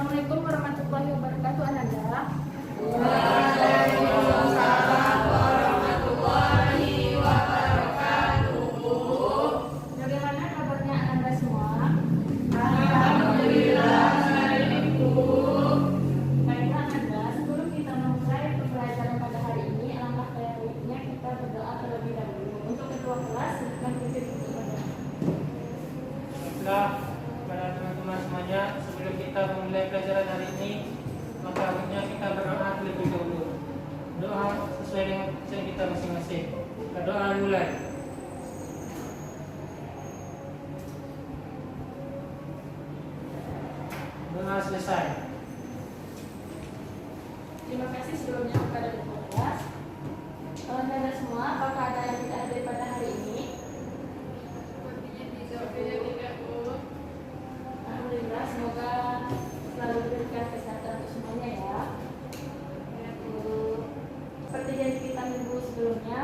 Assalamualaikum warahmatullahi wabarakatuh, Ananda. Waalaikumsalam warahmatullahi wabarakatuh. Bagaimana kabarnya Ananda semua? Alhamdulillah, baik Bu. Baiklah Ananda, sebelum kita memulai pembelajaran pada hari ini, alangkah baiknya kita berdoa terlebih dahulu. Untuk ketua kelas, silakan pimpin kepada. Baiklah, kepada teman-teman semuanya, sebelum kita memulai pelajaran hari ini, maka harusnya kita berdoa terlebih dahulu. Doa sesuai dengan kepercayaan kita masing-masing. Kita doa mulai. Doa selesai. Terima kasih sebelumnya kepada ketua kelas. Ananda semua, apakah ada yang tidak hadir pada hari ini? Sepertinya tidak Bu. Alhamdulillah, semoga selalu diberikan kesehatan untuk semuanya ya. Seperti janji kita minggu sebelumnya,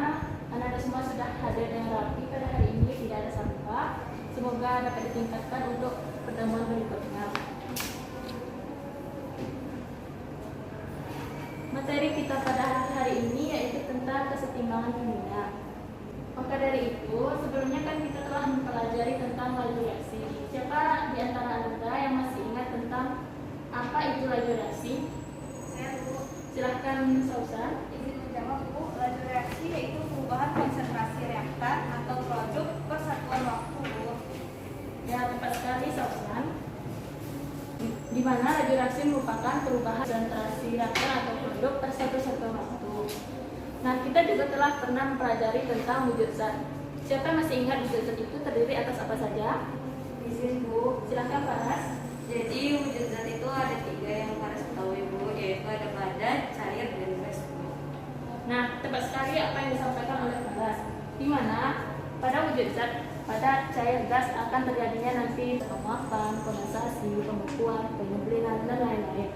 Ananda semua sudah hadir dengan rapi pada hari ini, tidak ada sampah. Semoga dapat ditingkatkan untuk pertemuan berikutnya. Materi kita pada hari ini yaitu tentang kesetimbangan kimia. Maka dari itu, sebelumnya kan kita telah mempelajari tentang laju reaksi. Siapa di antara Anda yang masih ingat tentang apa itu laju reaksi? Saya Bu. Silahkan Sausan. Izin menjawab Bu. Laju reaksi yaitu perubahan konsentrasi reaktan atau produk per satuan waktu Bu. Ya, tepat sekali Sausan. Di mana laju reaksi merupakan perubahan konsentrasi reaktan atau produk per satu satuan waktu. Nah, kita juga telah pernah mempelajari tentang wujud zat. Siapa masih ingat wujud zat itu terdiri atas apa saja? Izin Bu. Silahkan Faras. Jadi wujud zat itu ada 3 yang harus ketahui Bu, yaitu ada padat, cair, dan gas Bu. Nah, tepat sekali apa yang disampaikan oleh Faras. Di mana pada wujud zat, pada cair, gas akan terjadinya nanti penguapan, kondensasi, pembekuan, penyembelihan, dan lain-lain.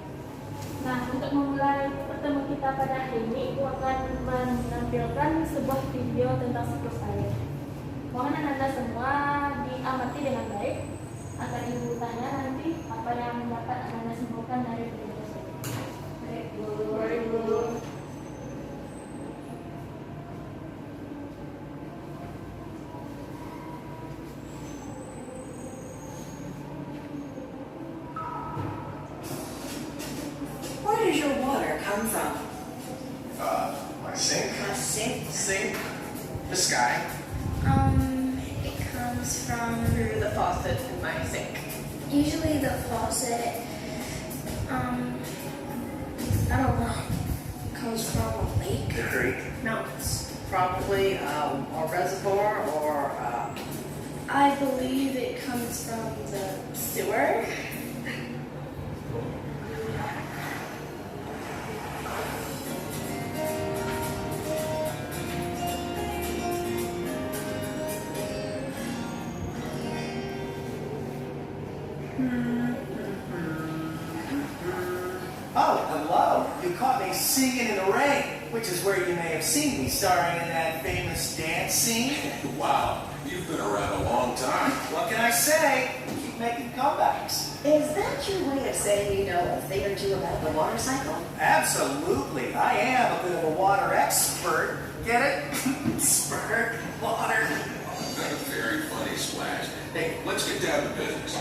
Nah, untuk memulai pertemuan kita pada hari ini, Ibu akan menampilkan sebuah video tentang siklus air. Mohon Anda semua diamati dengan baik agar Ibu tanya nanti apa yang dapat Anda simpulkan dari video tersebut. Baik, Bu. Where does your water come from? My sink. A sink? Sink. The sky. It comes from Through the faucet in my sink. usually the faucet. I don't know. It comes from a lake. The creek. Mountains. Probably a reservoir or I believe it comes from the sewer. Oh, hello. You caught me singing in the rain, which is where you may have seen me starring in that famous dance scene. Wow, you've been around a long time. What can I say? Keep making comebacks. Is that your way of saying you know a thing or two about the water cycle? Absolutely. I am a bit of a water expert. Get it? Spurt. Water. Very funny, Splash. Hey, let's get down to business.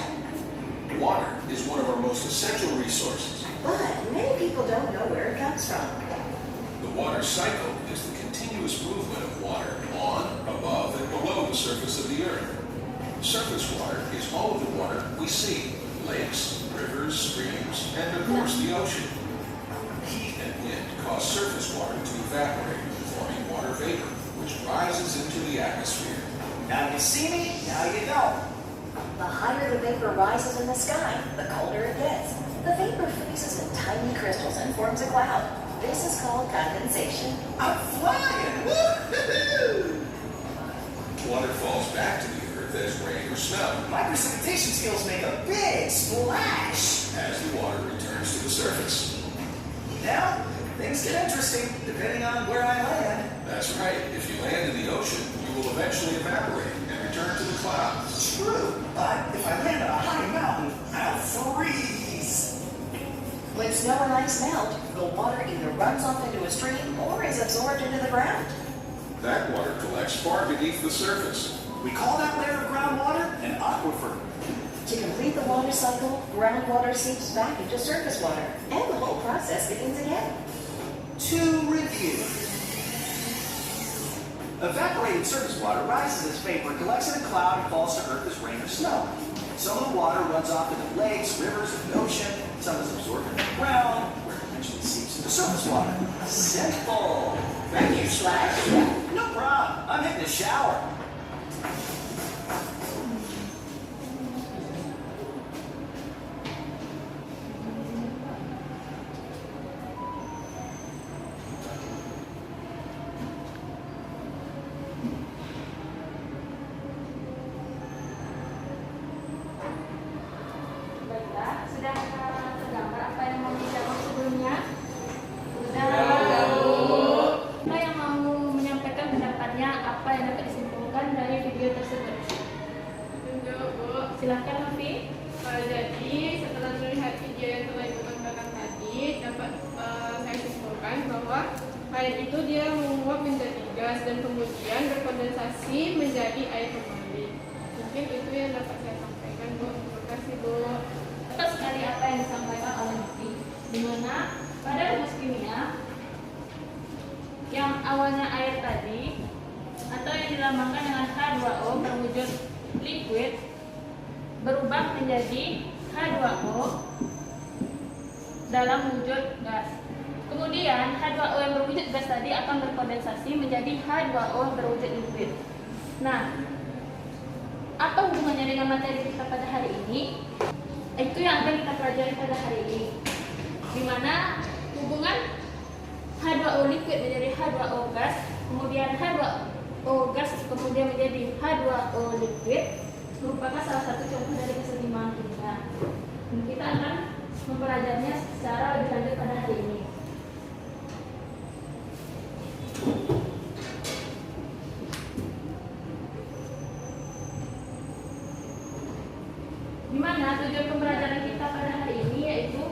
Water is one of our most essential resources. But many people don't know where it comes from. The water cycle is the continuous movement of water on, above, and below the surface of the earth. Surface water is all of the water we see: lakes, rivers, streams, and of course the ocean. Heat and wind cause surface water to evaporate, forming water vapor, which rises into the atmosphere. Now you see me, now you don't. The higher the vapor rises in the sky, the colder it gets. The vapor freezes in tiny crystals and forms a cloud. This is called condensation. I'm flying. Woo-hoo-hoo. Water falls back to the earth as rain or snow, My precipitation skills make a big splash. as the water returns to the surface. Now, things get interesting depending on where I land. That's right. If you land in the ocean, you will eventually evaporate and return to the clouds. True, but if I land on a high mountain, I'll freeze. snow and ice melt, the water either runs off into a stream or is absorbed into the ground. That water collects far beneath the surface. We call that layer of groundwater an aquifer. To complete the water cycle, groundwater seeps back into surface water, and the whole process begins again. To review. Evaporated surface water rises as vapor, collects in a cloud, and falls to earth as rain or snow. Some of the water runs off into lakes, rivers, and the ocean. Some is absorbed in the ground, where it eventually seeps into surface water. Simple. Thank you, Slash. No problem. I'm hitting the shower. Baiklah, sudah tergambar apa yang mau dijawab sebelumnya? Sudah. Siapa yang mau menyampaikan pendapatnya, apa yang dapat disimpulkan dari video tersebut? Menjawab, Bu. Silahkan, Novi. Jadi setelah melihat video yang telah Ibu tontonkan tadi, dapat saya simpulkan bahwa air itu dia menguap menjadi gas dan kemudian berkondensasi menjadi air kembali. Mungkin itu yang dapat saya sampaikan, Bu. Terima kasih, Bu. Tepat sekali apa yang disampaikan oleh Novi, di mana pada rumus kimia yang awalnya air tadi atau yang dilambangkan dengan H2O berwujud liquid berubah menjadi H2O dalam wujud gas. Kemudian H2O yang berwujud gas tadi akan berkondensasi menjadi H2O berwujud liquid. Nah, apa hubungannya dengan materi kita pada hari ini? Itu yang akan kita pelajari pada hari ini, di mana hubungan H2O liquid menjadi H2O gas, kemudian H2O gas kemudian menjadi H2O liquid merupakan salah satu contoh dari keseimbangan kimia. Dan kita akan mempelajarinya secara lebih lanjut pada hari ini. Di mana tujuan pembelajaran kita pada hari ini yaitu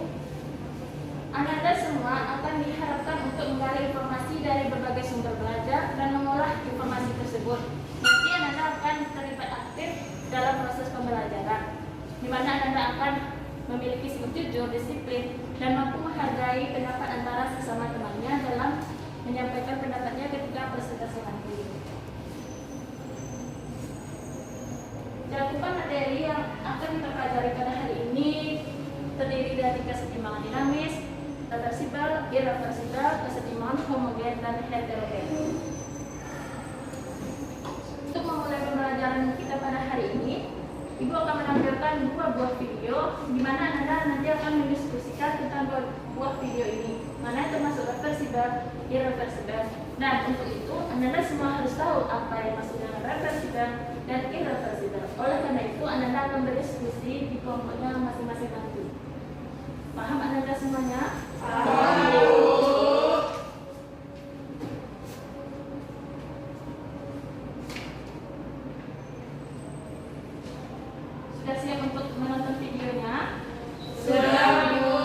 Anda semua akan diharapkan untuk menggali informasi dari berbagai sumber belajar dan mengolah informasi tersebut. Nanti Anda akan terlibat aktif dalam proses pembelajaran, di mana Anda akan memiliki sikap jujur, disiplin, dan mampu menghargai pendapat antara sesama temannya dalam menyampaikan pendapatnya ketika presentasi nanti. Cakupan materi yang akan kita pelajari pada hari ini terdiri dari keseimbangan dinamis, reversibel, irreversibel, keseimbangan homogen, dan heterogen. Untuk memulai pembelajaran kita pada hari ini, Ibu akan menampilkan 2 buah video di mana Anda nanti akan mendiskusikan tentang 2 buah video ini, mana yang termasuk reversibel, irreversibel. Dan untuk itu, Anda semua harus tahu apa yang maksud dengan reversibel dan irreversibel. Oleh karena itu, Anda akan berdiskusi di kelompoknya masing-masing nanti. Paham Anda semuanya? Sudah siap untuk menonton videonya? Sudah, Bu.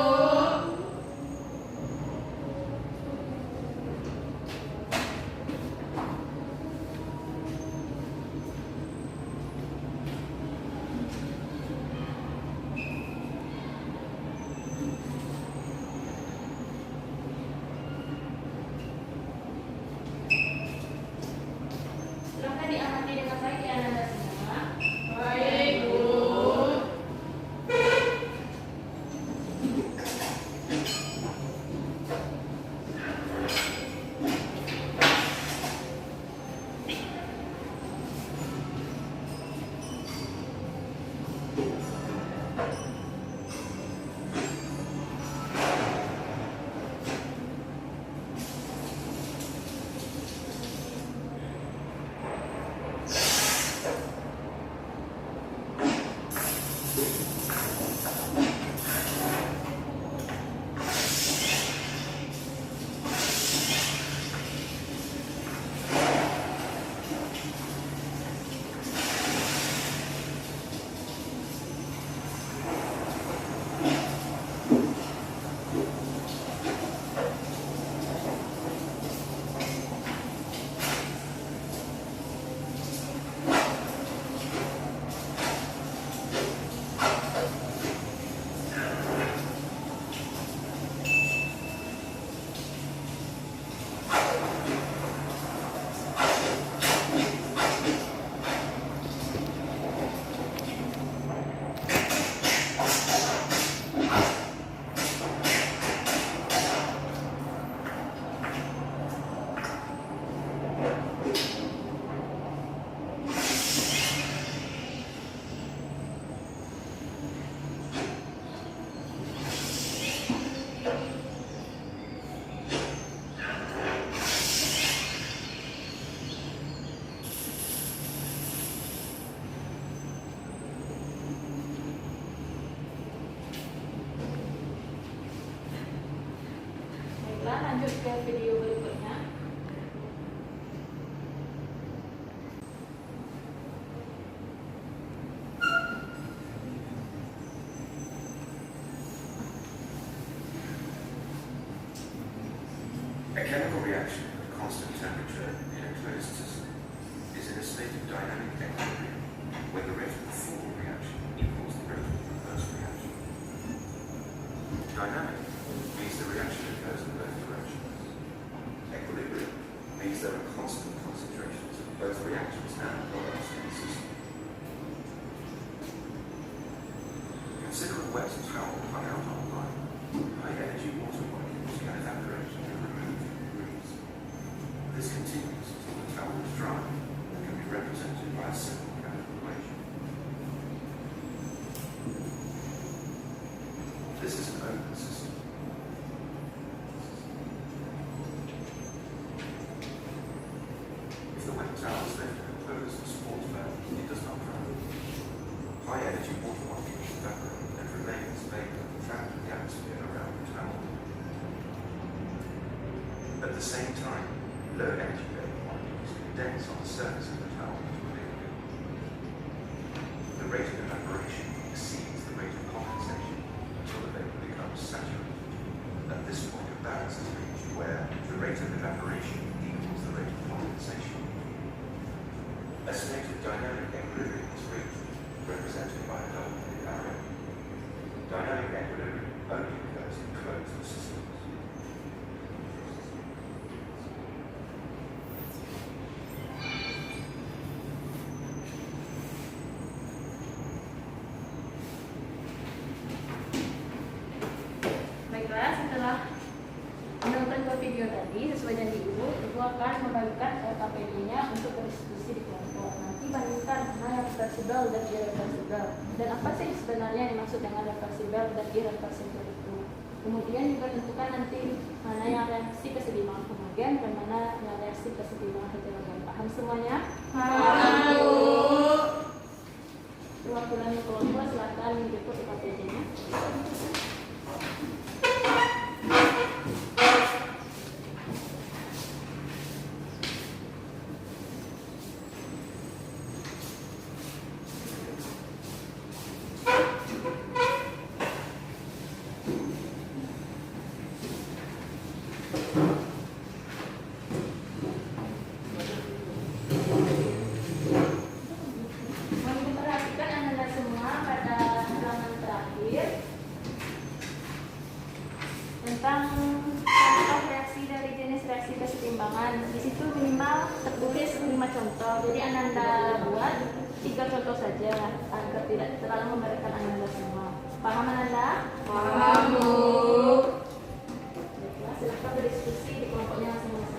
lanjut ke video berikutnya. A chemical reaction at constant temperature in a closed system is in a state of dynamic equilibrium when the rate of the forward reaction equals the rate of the reverse reaction. Dynamic means the reaction occurs in both directions. Equilibrium means there are constant concentrations of both reactions and products in the system. Consider a wet towel hung out on a line. High-energy water molecules can evaporate and remove grease. This continues until the towel is dry and can be represented by a simple chemical equation. This is an open system. If the wet towel is left in a closed sports bag, it does not dry. High-energy water molecules evaporate and remain as vapor trapped in the atmosphere around the towel. At the same time, low-energy vapor molecules condense on the surface of the towel into a liquid. The rate of evaporation exceeds the rate of condensation until the vapor becomes saturated. At this point, a balance is reached where the rate of evaporation equals the rate of condensation. A state of dynamic equilibrium is reached, represented by a double-headed arrow. Dynamic equilibrium only occurs in closed systems. Baiklah, setelah menonton dua video tadi, sesuai janji Ibu akan membagikan KPD-nya untuk berdiskusi di kelompok. Nanti bandingkan mana yang reversibel dan irreversibel. Dan apa sih sebenarnya yang dimaksud dengan reversibel dan irreversibel itu. Kemudian juga tentukan nanti mana yang reaksi keseimbangan homogen dan mana yang reaksi keseimbangan heterogen. Paham semuanya? Paham, Bu. Perwakilan kelompok silakan menjemput KPD-nya. Mohon diperhatikan Anda semua pada halaman terakhir tentang contoh reaksi dari jenis reaksi kesetimbangan. Di situ minimal tertulis 5 contoh. Jadi Anda buat 3 contoh saja agar tidak terlalu memberikan Anda semua. Paham Anda? Paham, Bu. Baiklah, silakan berdiskusi di kelompoknya masing-masing.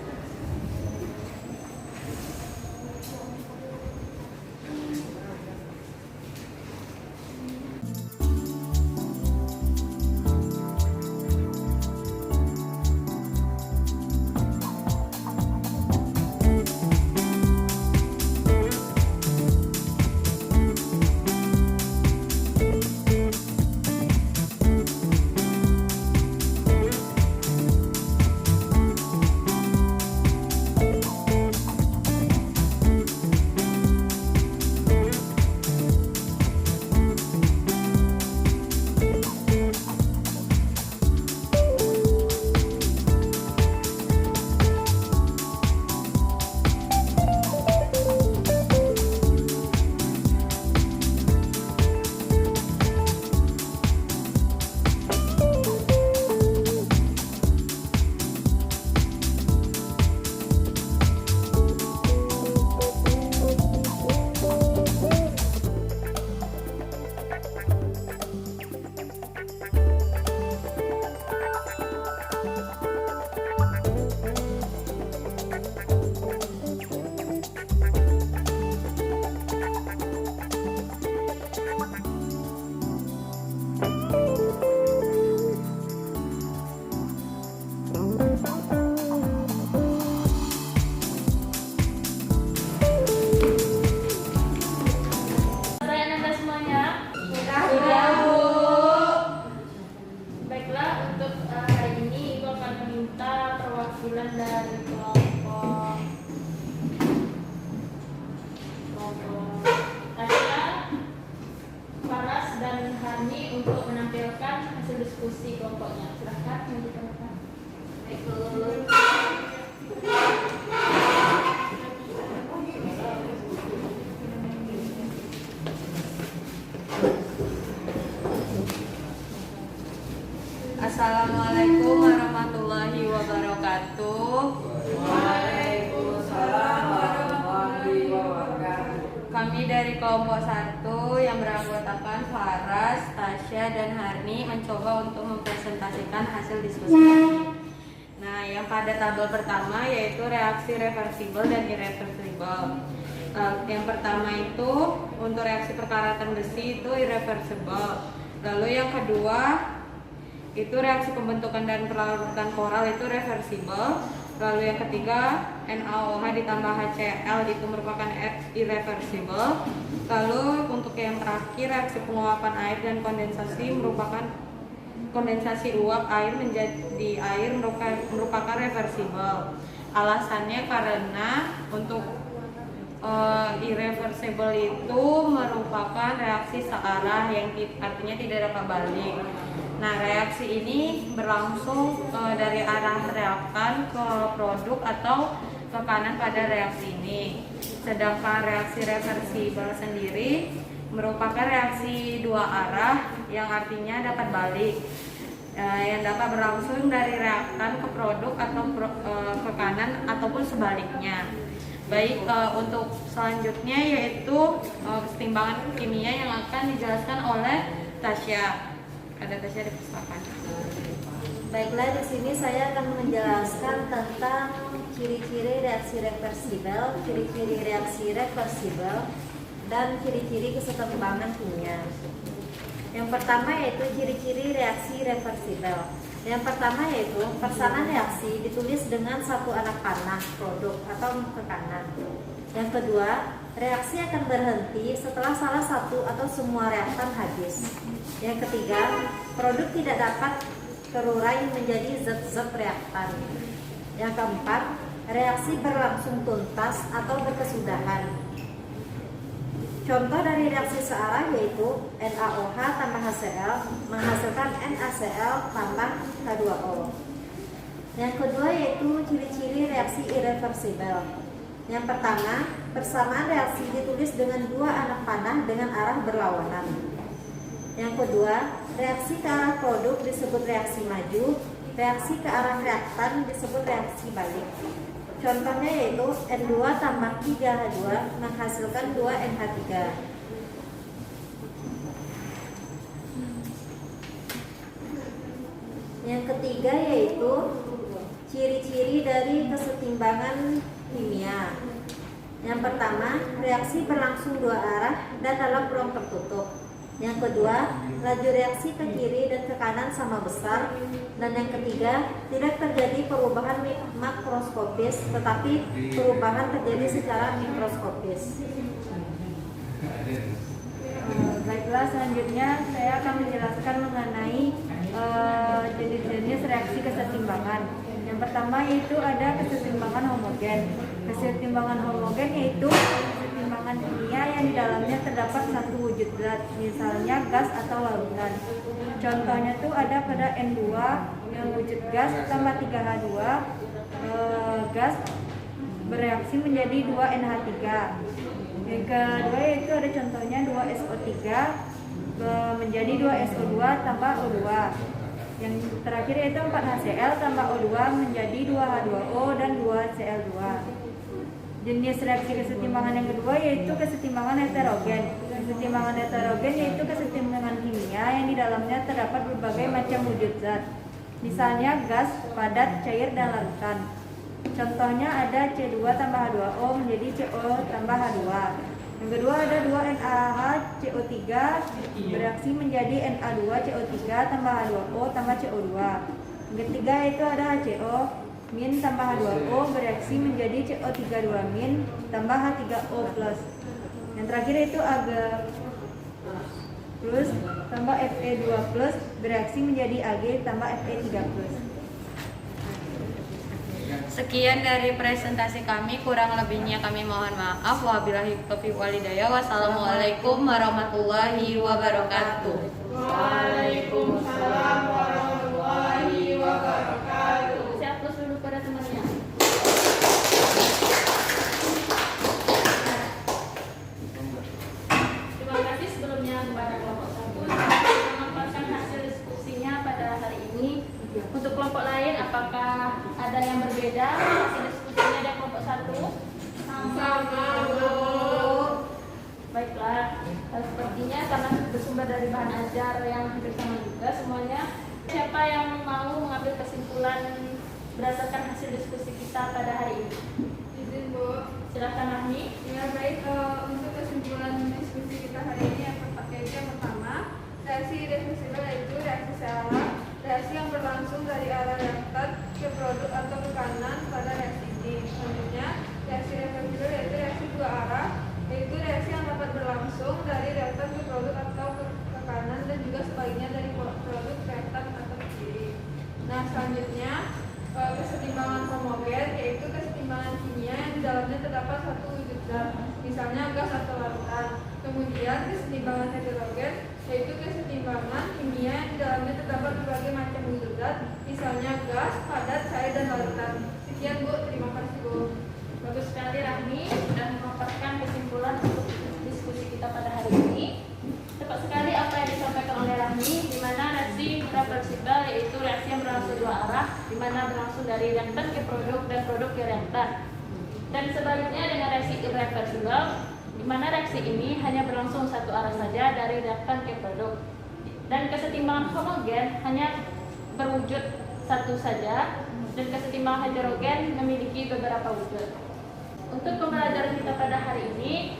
Hani untuk menampilkan hasil diskusi kelompoknya. Silahkan melanjutkan. Assalamualaikum warahmatullahi wabarakatuh. Waalaikumsalam warahmatullahi wabarakatuh. Kami dari kelompok 1 yang beranggotakan Faras, Tasya, dan Harni mencoba untuk mempresentasikan hasil diskusi kami. Nah, yang pada tabel pertama yaitu reaksi reversibel dan irreversibel. Yang pertama itu untuk reaksi perkaratan besi itu irreversible. Lalu yang kedua itu reaksi pembentukan dan pelarutan koral itu reversible. Lalu yang ketiga NaOH ditambah HCl itu merupakan irreversible. Lalu untuk yang terakhir reaksi penguapan air dan kondensasi merupakan kondensasi uap air menjadi air merupakan reversible. Alasannya karena untuk irreversible itu merupakan reaksi searah yang artinya tidak dapat balik. Nah, reaksi ini berlangsung dari arah reakan ke produk atau ke kanan pada reaksi ini. Sedangkan reaksi reversibel sendiri merupakan reaksi dua arah yang artinya dapat balik, yang dapat berlangsung dari reakan ke produk atau ke kanan ataupun sebaliknya. Baik, untuk selanjutnya yaitu kesetimbangan kimia yang akan dijelaskan oleh Tasya. Ada Tasya dipersilakan. Baiklah, di sini saya akan menjelaskan tentang ciri-ciri reaksi reversibel, ciri-ciri reaksi reversibel, dan ciri-ciri kesetimbangan kimia. Yang pertama yaitu ciri-ciri reaksi reversibel. Yang pertama yaitu persamaan reaksi ditulis dengan satu anak panah produk atau ke kanan. Yang kedua, reaksi akan berhenti setelah salah satu atau semua reaktan habis. Yang ketiga, produk tidak dapat terurai menjadi zat-zat reaktan. Yang keempat, reaksi berlangsung tuntas atau berkesudahan. Contoh dari reaksi searah yaitu NaOH tambah HCl menghasilkan NaCl tambah H2O. Yang kedua yaitu ciri-ciri reaksi irreversibel. Yang pertama, persamaan reaksi ditulis dengan dua anak panah dengan arah berlawanan. Yang kedua, reaksi ke arah produk disebut reaksi maju, reaksi ke arah reaktan disebut reaksi balik. Contohnya yaitu N2 tambah 3H2 menghasilkan 2NH3. Yang ketiga yaitu ciri-ciri dari kesetimbangan kimia. Yang pertama, reaksi berlangsung dua arah dan dalam ruang tertutup. Yang kedua, laju reaksi ke kiri dan ke kanan sama besar. Dan yang ketiga, tidak terjadi perubahan makroskopis, tetapi perubahan terjadi secara mikroskopis. Baiklah, selanjutnya saya akan menjelaskan mengenai jenis-jenis reaksi kesetimbangan. Yang pertama yaitu ada kesetimbangan homogen. Kesetimbangan homogen yaitu kesetimbangan kimia yang di dalamnya terdapat satu wujud zat, misalnya gas atau larutan. Contohnya tuh ada pada N2 yang wujud gas tambah 3H2, gas bereaksi menjadi 2NH3. Yang kedua yaitu ada contohnya 2SO3 menjadi 2SO2 tambah O2. Yang terakhir yaitu 4HCl tambah O2 menjadi 2H2O dan 2Cl2. Jenis reaksi kesetimbangan yang kedua yaitu kesetimbangan heterogen. Kesetimbangan heterogen yaitu kesetimbangan kimia yang di dalamnya terdapat berbagai macam wujud zat. Misalnya gas, padat, cair, dan larutan. Contohnya ada C2 tambah H2O menjadi CO tambah H2. Yang kedua ada 2NaHCO3 bereaksi menjadi Na2CO3 tambah H2O tambah CO2. Yang ketiga itu ada HCO min tambah H2O bereaksi menjadi CO32 min tambah H3O plus. Yang terakhir itu Ag plus tambah Fe2 plus bereaksi menjadi Ag tambah Fe3 plus. Sekian dari presentasi kami, kurang lebihnya kami mohon maaf. Wabillahi taufiq wal hidayah. Wassalamualaikum warahmatullahi wabarakatuh. Waalaikumsalam warahmatullahi wabarakatuh. Saya aplaus dulu pada temannya. Terima kasih sebelumnya kepada kelompok 1 yang memaparkan hasil diskusinya pada hari ini. Untuk kelompok lain, apakah ada yang berbeda hasil diskusinya dari kelompok 1? Sama, Bu. Baiklah, sepertinya karena bersumber dari bahan ajar yang hampir sama juga semuanya. Siapa yang mau mengambil kesimpulan berdasarkan hasil diskusi kita pada hari ini? Izin, Bu. Silakan Rahmi. Ya baik, untuk kesimpulan diskusi kita hari ini yaitu yang pertama, reaksi irreversibel yaitu reaksi searah, reaksi yang berlangsung dari arah reaktan ke produk atau ke kanan pada reaksi ini. Selanjutnya, reaksi reversibel yaitu reaksi dua arah, yaitu reaksi yang dapat berlangsung dari reaktan ke produk atau ke kanan dan juga sebaliknya dari produk ke reaktan atau ke kiri. Nah selanjutnya, kesetimbangan homogen yaitu kesetimbangan kimia yang di dalamnya terdapat satu wujud zat, misalnya gas atau larutan. Kemudian kesetimbangan heterogen yaitu kesetimbangan kimia yang di dalamnya terdapat berbagai macam wujud zat, misalnya gas, padat, cair, dan larutan. Sekian Bu, terima kasih Bu. Bagus sekali Rahmi sudah memaparkan kesimpulan untuk diskusi kita pada hari ini. Tepat sekali apa yang disampaikan oleh Rahmi, di mana reaksi reversibel yaitu reaksi yang berlangsung dua arah, di mana berlangsung dari reaktan ke produk dan produk ke reaktan. Dan sebaliknya dengan reaksi irreversibel, di mana reaksi ini hanya berlangsung satu arah saja dari reaktan ke produk. Dan kesetimbangan homogen hanya berwujud satu saja, dan kesetimbangan heterogen memiliki beberapa wujud. Untuk pembelajaran kita pada hari ini,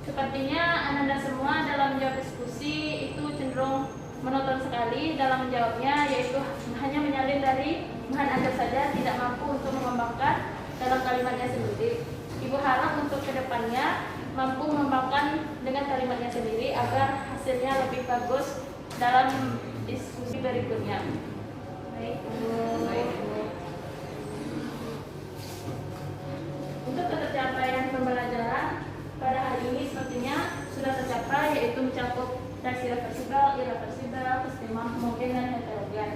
sepertinya Ananda semua dalam menjawab diskusi itu cenderung monoton sekali dalam menjawabnya, yaitu hanya menyalin dari bahan ajar saja, tidak mampu untuk mengembangkan dalam kalimatnya sendiri. Ibu harap untuk kedepannya mampu mengembangkan dengan kalimatnya sendiri agar hasilnya lebih bagus dalam diskusi berikutnya. Baik, untuk ketercapaian pembelajaran pada hari ini sepertinya sudah tercapai, yaitu mencakup reaksi reversibel, irreversibel, kesetimbangan homogen dan heterogen.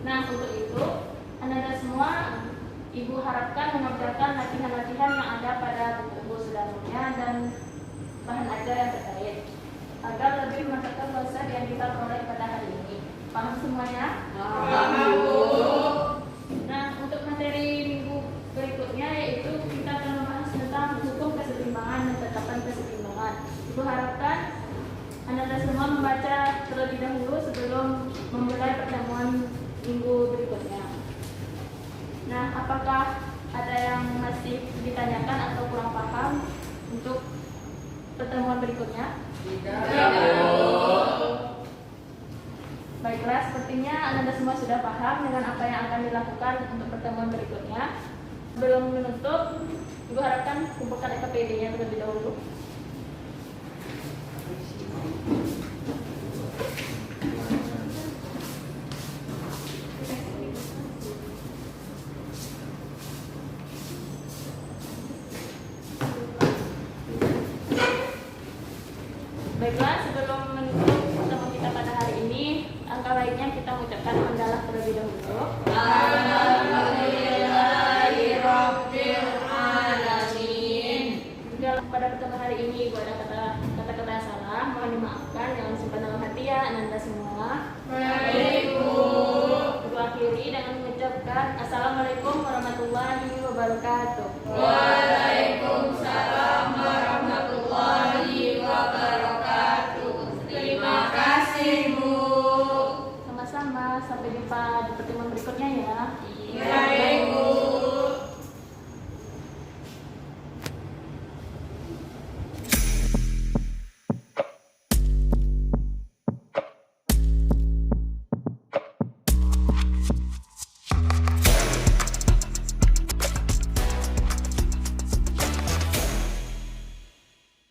Nah, untuk itu Anda semua Ibu harapkan mengerjakan latihan-latihan yang ada pada buku sebelumnya dan bahan ajar yang terkait agar lebih memantapkan konsep yang kita peroleh pada hari ini. Paham semuanya? Paham, Bu. Nah, untuk materi minggu berikutnya yaitu kita akan membahas tentang hukum kesetimbangan dan tetapan kesetimbangan. Ibu harapkan Anda semua membaca terlebih dahulu sebelum memulai pertemuan minggu berikutnya. Nah, apakah ada yang masih ditanyakan atau kurang paham untuk pertemuan berikutnya? Tidak. Baiklah, sepertinya Anda semua sudah paham dengan apa yang akan dilakukan untuk pertemuan berikutnya. Sebelum menutup, Ibu harapkan kumpulkan EKPD-nya terlebih dahulu. Baiklah, sebelum menutup pertemuan kita pada hari ini, angka baiknya kita mengucapkan hamdalah terlebih dahulu. Alhamdulillahirobbilalamin. Jika pada pertemuan hari ini Ibu ada kata-kata yang salah, mohon dimaafkan, jangan simpan dalam hati ya Anda semua. Baik, Bu. Ibu akhiri dengan mengucapkan Assalamualaikum warahmatullahi wabarakatuh. Waalaikumsalam warahmatullahi wabarakatuh. Terima kasih, Bu. Sama-sama, sampai jumpa di pertemuan berikutnya ya. Baik, Bu.